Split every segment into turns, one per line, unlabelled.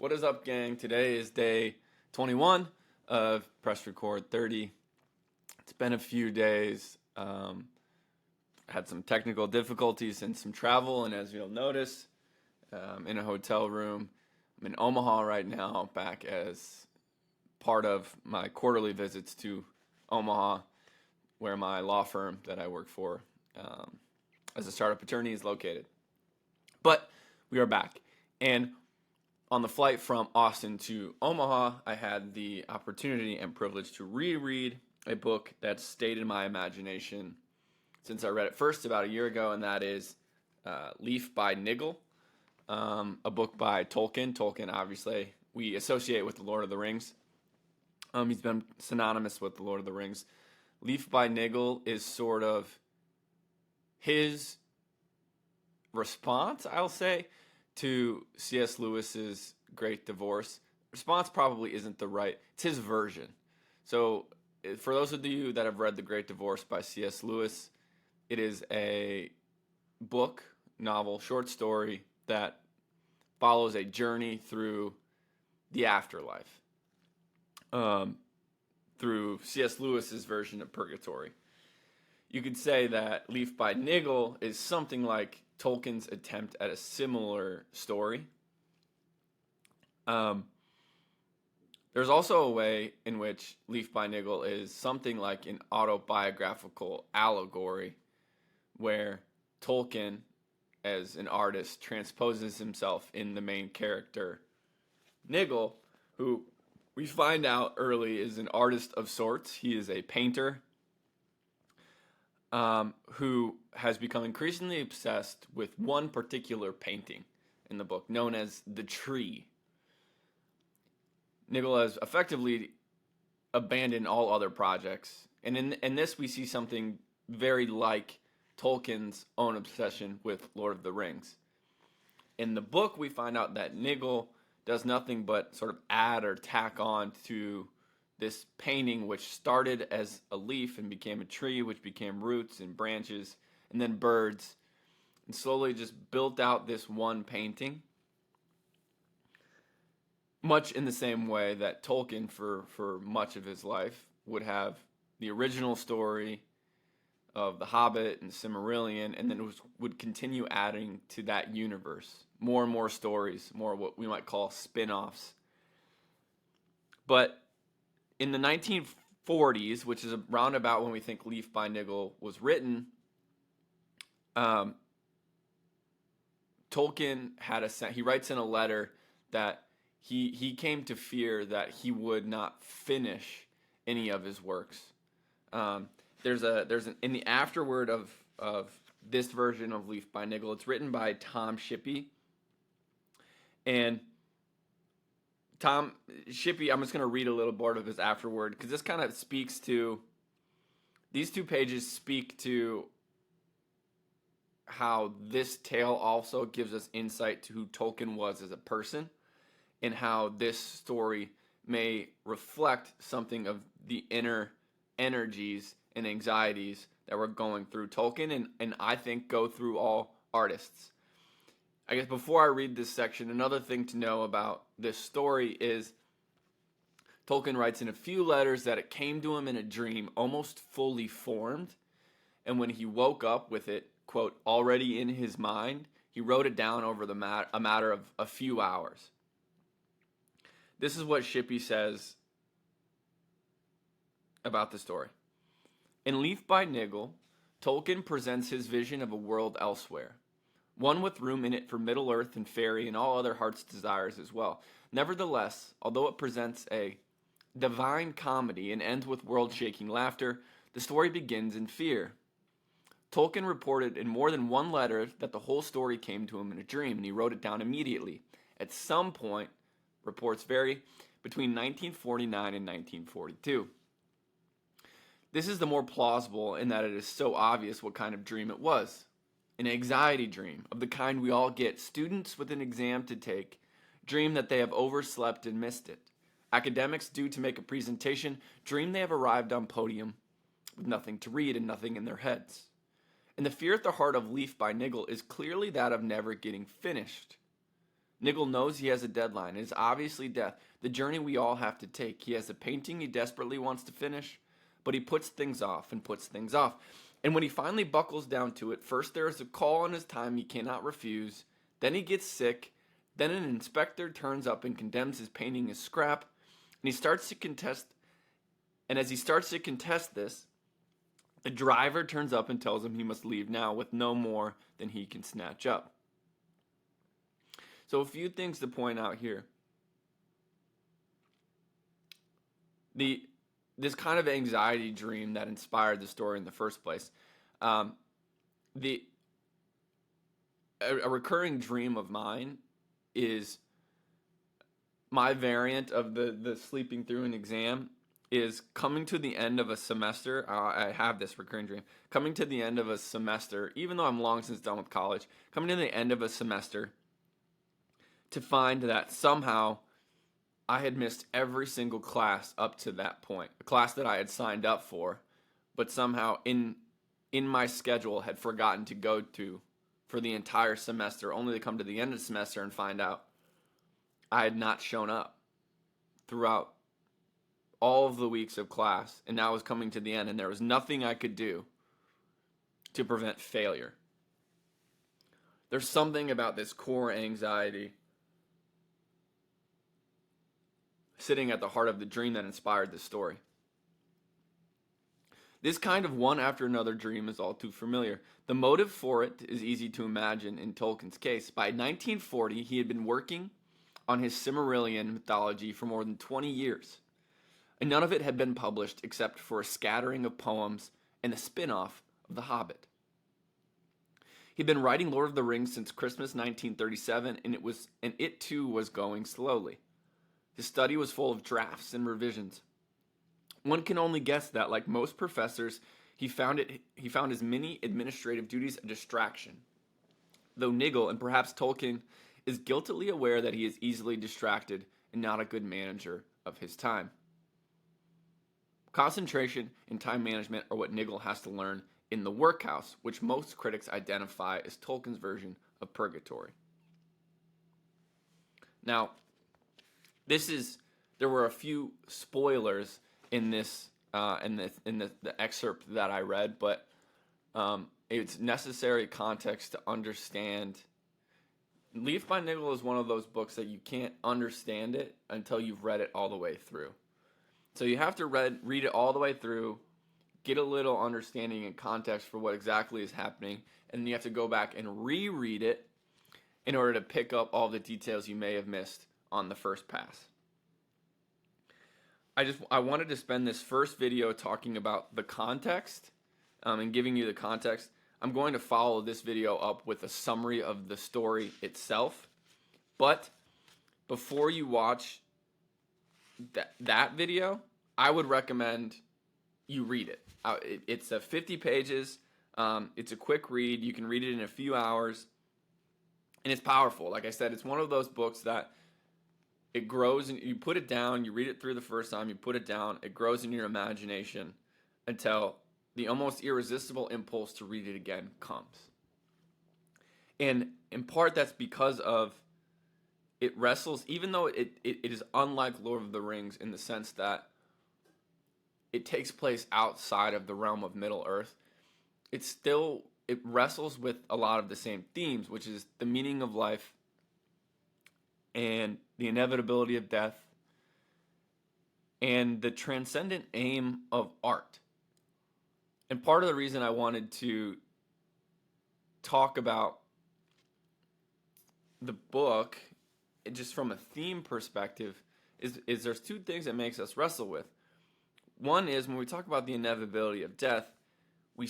What is up, gang? Today is day 21 of Press Record 30. It's been a few days. Had some technical difficulties and some travel, and as you'll notice, in a hotel room. I'm in Omaha right now, back as part of my quarterly visits to Omaha, where my law firm that I work for as a startup attorney is located. But we are back, and on the flight from Austin to Omaha, I had the opportunity and privilege to reread a book that stayed in my imagination since I read it first about a year ago, and that is Leaf by Niggle, a book by Tolkien. Tolkien, obviously, we associate with The Lord of the Rings. He's been synonymous with The Lord of the Rings. Leaf by Niggle is sort of his response, I'll say, to C.S. Lewis's Great Divorce. Response probably isn't the right, it's his version. So for those of you that have read The Great Divorce by C.S. Lewis, it is a book, novel, short story that follows a journey through the afterlife, through C.S. Lewis's version of purgatory. You could say that Leaf by Niggle is something like Tolkien's attempt at a similar story. There's also a way in which Leaf by Niggle is something like an autobiographical allegory where Tolkien, as an artist, transposes himself in the main character, Niggle, who we find out early is an artist of sorts. He is a painter who has become increasingly obsessed with one particular painting in the book, known as The Tree. Niggle has effectively abandoned all other projects. And in this, we see something very like Tolkien's own obsession with Lord of the Rings. In the book, we find out that Niggle does nothing but sort of add or tack on to this painting, which started as a leaf and became a tree, which became roots and branches, and then birds, and slowly just built out this one painting, much in the same way that Tolkien, for much of his life, would have the original story of The Hobbit and Silmarillion, and then would continue adding to that universe more and more stories, more what we might call spin-offs. But in the 1940s, which is around about when we think Leaf by Niggle was written, Tolkien he writes in a letter that he came to fear that he would not finish any of his works. There's in the afterword of this version of Leaf by Niggle, it's written by Tom Shippey, and Tom Shippey, I'm just going to read a little part of his afterword because this kind of speaks to, these two pages speak to how this tale also gives us insight to who Tolkien was as a person, and how this story may reflect something of the inner energies and anxieties that were going through Tolkien, and I think go through all artists. I guess before I read this section, another thing to know about this story is Tolkien writes in a few letters that it came to him in a dream, almost fully formed, and when he woke up with it, quote, already in his mind, he wrote it down over a matter of a few hours. This is what Shippey says about the story. In Leaf by Niggle, Tolkien presents his vision of a world elsewhere, one with room in it for Middle-earth and fairy and all other heart's desires as well. Nevertheless, although it presents a divine comedy and ends with world-shaking laughter, the story begins in fear. Tolkien reported in more than one letter that the whole story came to him in a dream, and he wrote it down immediately. At some point, reports vary, between 1949 and 1942. This is the more plausible in that it is so obvious what kind of dream it was. An anxiety dream, of the kind we all get. Students with an exam to take dream that they have overslept and missed it. Academics due to make a presentation dream they have arrived on podium with nothing to read and nothing in their heads. And the fear at the heart of Leaf by Niggle is clearly that of never getting finished. Niggle knows he has a deadline. It is obviously death, the journey we all have to take. He has a painting he desperately wants to finish, but he puts things off and puts things off. And when he finally buckles down to it, first there is a call on his time he cannot refuse, then he gets sick, then an inspector turns up and condemns his painting as scrap, and he starts to contest, and as he starts to contest this, the driver turns up and tells him he must leave now with no more than he can snatch up. So a few things to point out here. This kind of anxiety dream that inspired the story in the first place. A recurring dream of mine is my variant of the sleeping through an exam is coming to the end of a semester. I have this recurring dream. Coming to the end of a semester, even though I'm long since done with college, coming to the end of a semester to find that somehow I had missed every single class up to that point, a class that I had signed up for, but somehow in my schedule had forgotten to go to for the entire semester, only to come to the end of the semester and find out I had not shown up throughout all of the weeks of class, and now I was coming to the end, and there was nothing I could do to prevent failure. There's something about this core anxiety sitting at the heart of the dream that inspired this story. This kind of one after another dream is all too familiar. The motive for it is easy to imagine in Tolkien's case. By 1940, he had been working on his Silmarillion mythology for more than 20 years, and none of it had been published except for a scattering of poems and a spin-off of The Hobbit. He'd been writing Lord of the Rings since Christmas 1937, and it too was going slowly. His study was full of drafts and revisions. One can only guess that, like most professors, he found his many administrative duties a distraction. Though Niggle, and perhaps Tolkien, is guiltily aware that he is easily distracted and not a good manager of his time. Concentration and time management are what Niggle has to learn in the workhouse, which most critics identify as Tolkien's version of purgatory. Now, there were a few spoilers in the excerpt that I read, but it's necessary context to understand. Leaf by Niggle is one of those books that you can't understand it until you've read it all the way through. So you have to read it all the way through, get a little understanding and context for what exactly is happening, and then you have to go back and reread it in order to pick up all the details you may have missed on the first pass. I wanted to spend this first video talking about the context and giving you the context. I'm going to follow this video up with a summary of the story itself. But before you watch that video, I would recommend you read it. It's 50 pages. It's a quick read. You can read it in a few hours. And it's powerful. Like I said, it's one of those books that it grows, and you put it down, you read it through the first time, you put it down, it grows in your imagination until the almost irresistible impulse to read it again comes. And in part, that's because of it wrestles, even though it is unlike Lord of the Rings in the sense that it takes place outside of the realm of Middle-earth, it wrestles with a lot of the same themes, which is the meaning of life and the inevitability of death and the transcendent aim of art. And part of the reason I wanted to talk about the book, just from a theme perspective, is there's two things that makes us wrestle with. One is when we talk about the inevitability of death, we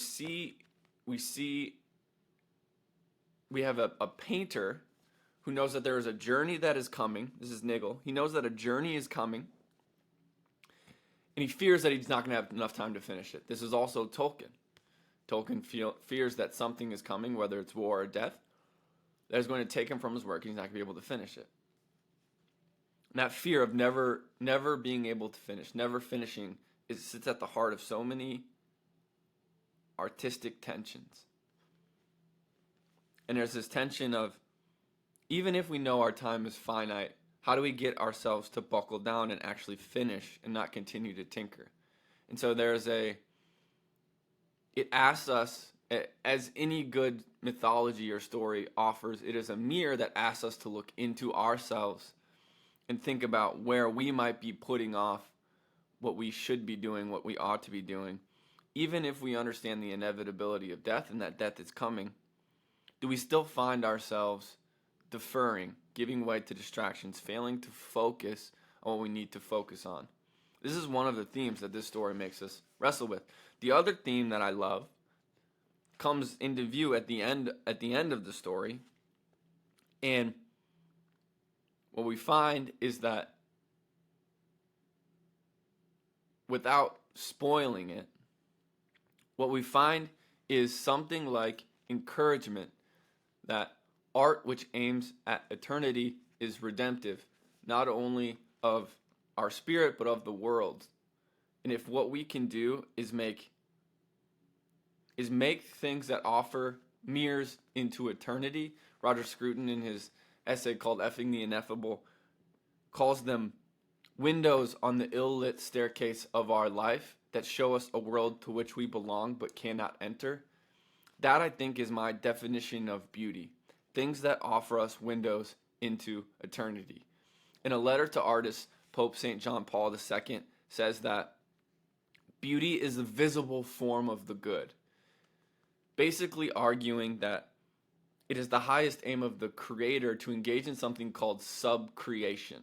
have a painter who knows that there is a journey that is coming. This is Niggle. He knows that a journey is coming, and he fears that he's not going to have enough time to finish it. This is also Tolkien. Tolkien fears that something is coming, whether it's war or death, that is going to take him from his work, and he's not going to be able to finish it. And that fear of never being able to finish, never finishing, sits at the heart of so many artistic tensions. And there's this tension of Even if we know our time is finite, how do we get ourselves to buckle down and actually finish and not continue to tinker? And so it asks us, as any good mythology or story offers, it is a mirror that asks us to look into ourselves and think about where we might be putting off what we should be doing, what we ought to be doing. Even if we understand the inevitability of death and that death is coming, do we still find ourselves deferring, giving way to distractions, failing to focus on what we need to focus on? This is one of the themes that this story makes us wrestle with. The other theme that I love comes into view at the end of the story, and what we find is that, without spoiling it, what we find is something like encouragement that art which aims at eternity is redemptive, not only of our spirit but of the world. And if what we can do is make things that offer mirrors into eternity, Roger Scruton, in his essay called Effing the Ineffable, calls them windows on the ill-lit staircase of our life that show us a world to which we belong but cannot enter. That, I think, is my definition of beauty. Things that offer us windows into eternity. In a letter to artists, Pope St. John Paul II says that beauty is the visible form of the good, basically arguing that it is the highest aim of the creator to engage in something called subcreation,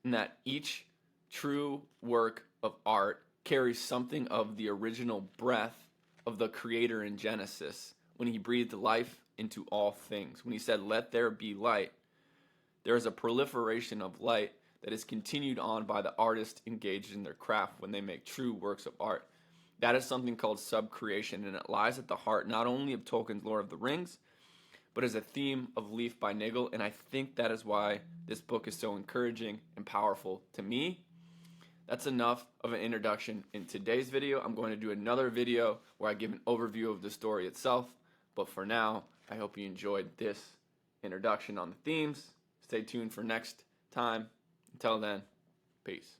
and that each true work of art carries something of the original breath of the creator in Genesis when he breathed life into all things. When he said, "Let there be light," there is a proliferation of light that is continued on by the artists engaged in their craft when they make true works of art. That is something called subcreation, and it lies at the heart not only of Tolkien's Lord of the Rings, but as a theme of Leaf by Niggle, and I think that is why this book is so encouraging and powerful to me. That's enough of an introduction in today's video. I'm going to do another video where I give an overview of the story itself, but for now, I hope you enjoyed this introduction on the themes. Stay tuned for next time. Until then, peace.